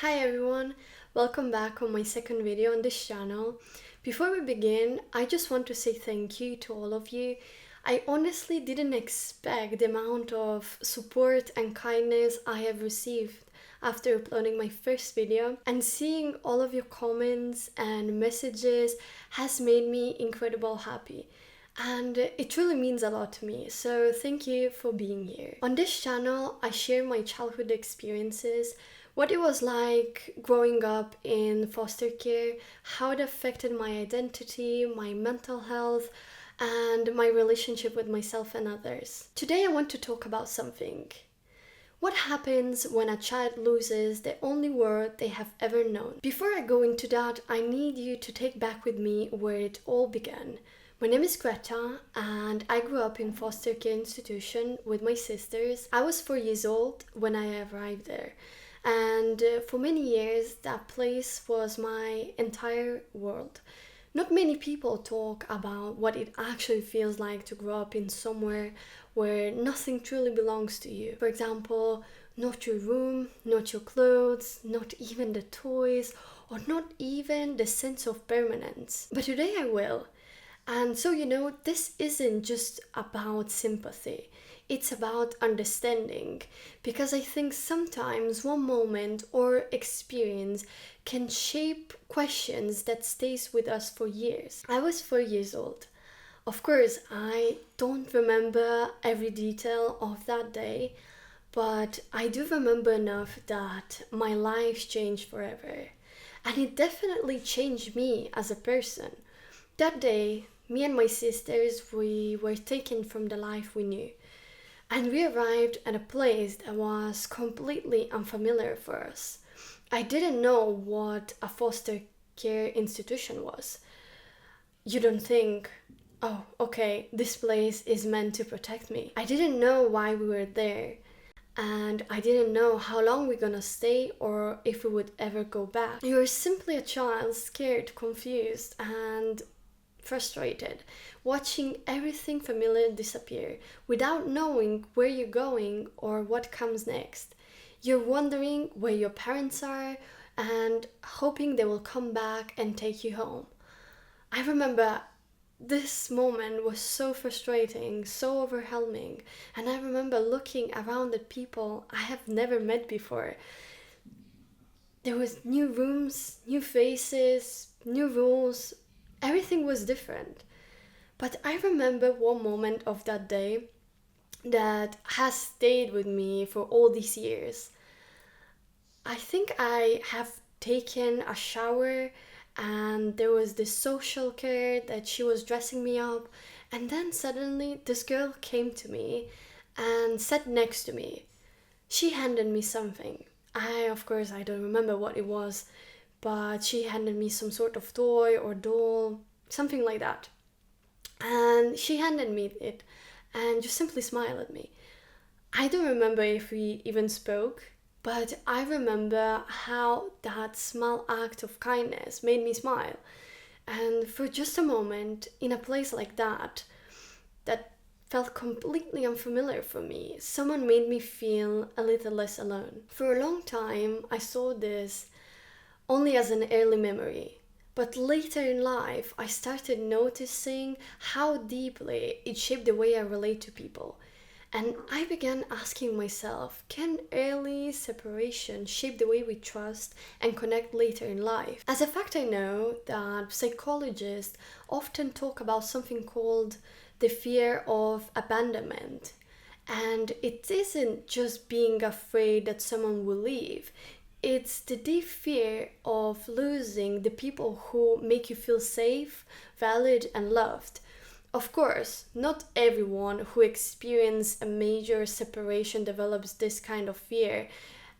Hi everyone, welcome back on my second video on this channel. Before we begin, I just want to say thank you to all of you. I honestly didn't expect the amount of support and kindness I have received after uploading my first video, and seeing all of your comments and messages has made me incredibly happy. And it really means a lot to me, so thank you for being here. On this channel, I share my childhood experiences, what it was like growing up in foster care, how it affected my identity, my mental health, and my relationship with myself and others. Today I want to talk about something. What happens when a child loses the only word they have ever known? Before I go into that, I need you to take back with me where it all began. My name is Greta, and I grew up in foster care institution with my sisters. I was 4 years old when I arrived there, and for many years that place was my entire world. Not many people talk about what it actually feels like to grow up in somewhere where nothing truly belongs to you. For example, not your room, not your clothes, not even the toys, or not even the sense of permanence. But today I will. And so, this isn't just about sympathy. It's about understanding, because I think sometimes one moment or experience can shape questions that stays with us for years. I was 4 years old. Of course, I don't remember every detail of that day, but I do remember enough that my life changed forever. And it definitely changed me as a person. That day, me and my sisters, we were taken from the life we knew. And we arrived at a place that was completely unfamiliar for us. I didn't know what a foster care institution was. You don't think, oh, okay, this place is meant to protect me. I didn't know why we were there. And I didn't know how long we're gonna stay or if we would ever go back. You were simply a child, scared, confused, and frustrated, watching everything familiar disappear without knowing where you're going or what comes next. You're wondering where your parents are and hoping they will come back and take you home. I remember this moment was so frustrating, so overwhelming, and I remember looking around at people I have never met before. There was new rooms, new faces, new rules. Everything was different. But I remember one moment of that day that has stayed with me for all these years. I think I have taken a shower, and there was this social care that she was dressing me up, and then suddenly this girl came to me and sat next to me. She handed me something. Of course, I don't remember what it was, but she handed me some sort of toy or doll, something like that. And she handed me it and just simply smiled at me. I don't remember if we even spoke, but I remember how that small act of kindness made me smile. And for just a moment, in a place like that felt completely unfamiliar for me, someone made me feel a little less alone. For a long time, I saw this only as an early memory. But later in life, I started noticing how deeply it shaped the way I relate to people. And I began asking myself, can early separation shape the way we trust and connect later in life? As a fact, I know that psychologists often talk about something called the fear of abandonment. And it isn't just being afraid that someone will leave. It's the deep fear of losing the people who make you feel safe, valued, and loved. Of course, not everyone who experiences a major separation develops this kind of fear,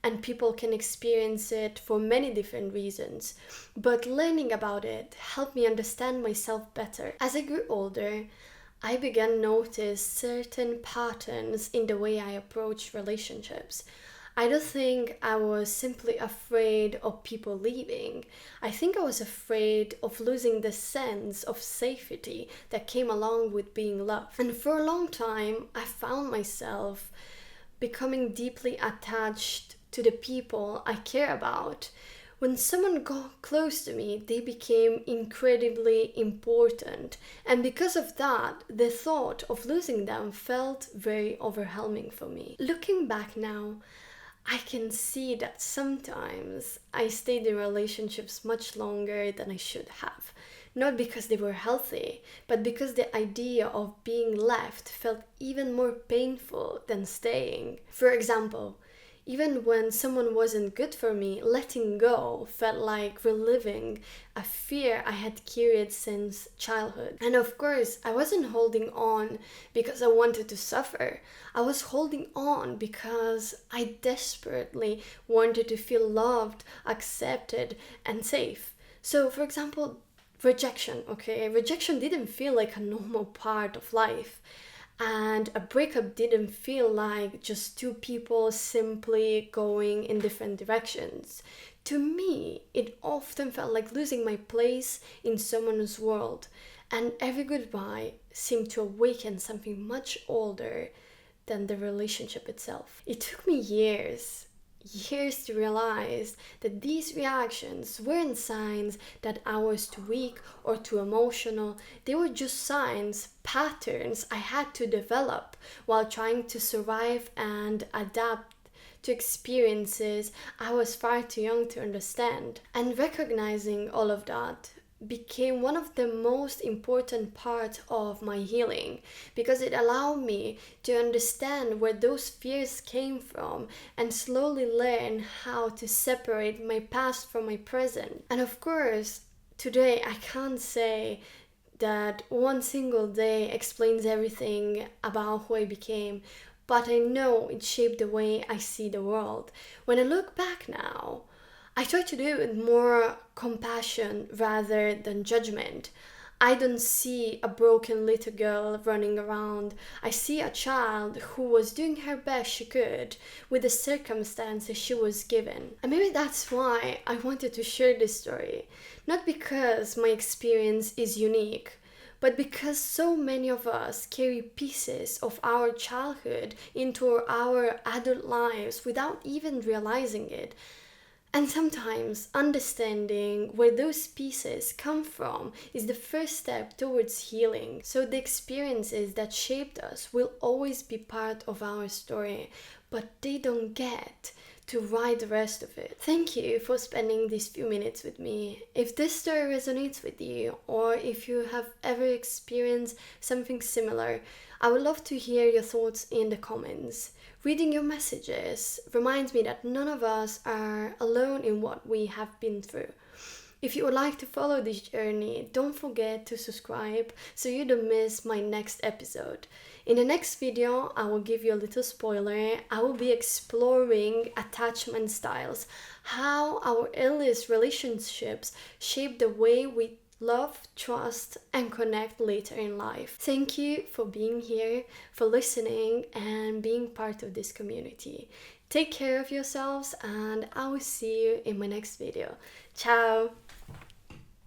and people can experience it for many different reasons. But learning about it helped me understand myself better. As I grew older, I began to notice certain patterns in the way I approach relationships. I don't think I was simply afraid of people leaving. I think I was afraid of losing the sense of safety that came along with being loved. And for a long time, I found myself becoming deeply attached to the people I care about. When someone got close to me, they became incredibly important. And because of that, the thought of losing them felt very overwhelming for me. Looking back now, I can see that sometimes I stayed in relationships much longer than I should have. Not because they were healthy, but because the idea of being left felt even more painful than staying. For example, even when someone wasn't good for me, letting go felt like reliving a fear I had carried since childhood. And of course, I wasn't holding on because I wanted to suffer. I was holding on because I desperately wanted to feel loved, accepted, and safe. So, for example, rejection, okay? Rejection didn't feel like a normal part of life. And a breakup didn't feel like just two people simply going in different directions. To me, it often felt like losing my place in someone's world, and every goodbye seemed to awaken something much older than the relationship itself. It took me years to realize that these reactions weren't signs that I was too weak or too emotional. They were just signs, patterns I had to develop while trying to survive and adapt to experiences I was far too young to understand. And recognizing all of that became one of the most important parts of my healing, because it allowed me to understand where those fears came from and slowly learn how to separate my past from my present. And of course, today I can't say that one single day explains everything about who I became, but I know it shaped the way I see the world. When I look back now, I try to do it with more compassion rather than judgment. I don't see a broken little girl running around. I see a child who was doing her best she could with the circumstances she was given. And maybe that's why I wanted to share this story. Not because my experience is unique, but because so many of us carry pieces of our childhood into our adult lives without even realizing it. And sometimes understanding where those pieces come from is the first step towards healing. So the experiences that shaped us will always be part of our story, but they don't get to write the rest of it. Thank you for spending these few minutes with me. If this story resonates with you, or if you have ever experienced something similar, I would love to hear your thoughts in the comments. Reading your messages reminds me that none of us are alone in what we have been through. If you would like to follow this journey, don't forget to subscribe so you don't miss my next episode. In the next video, I will give you a little spoiler. I will be exploring attachment styles, how our earliest relationships shape the way we love, trust, and connect later in life. Thank you for being here, for listening, and being part of this community. Take care of yourselves, and I will see you in my next video. Ciao!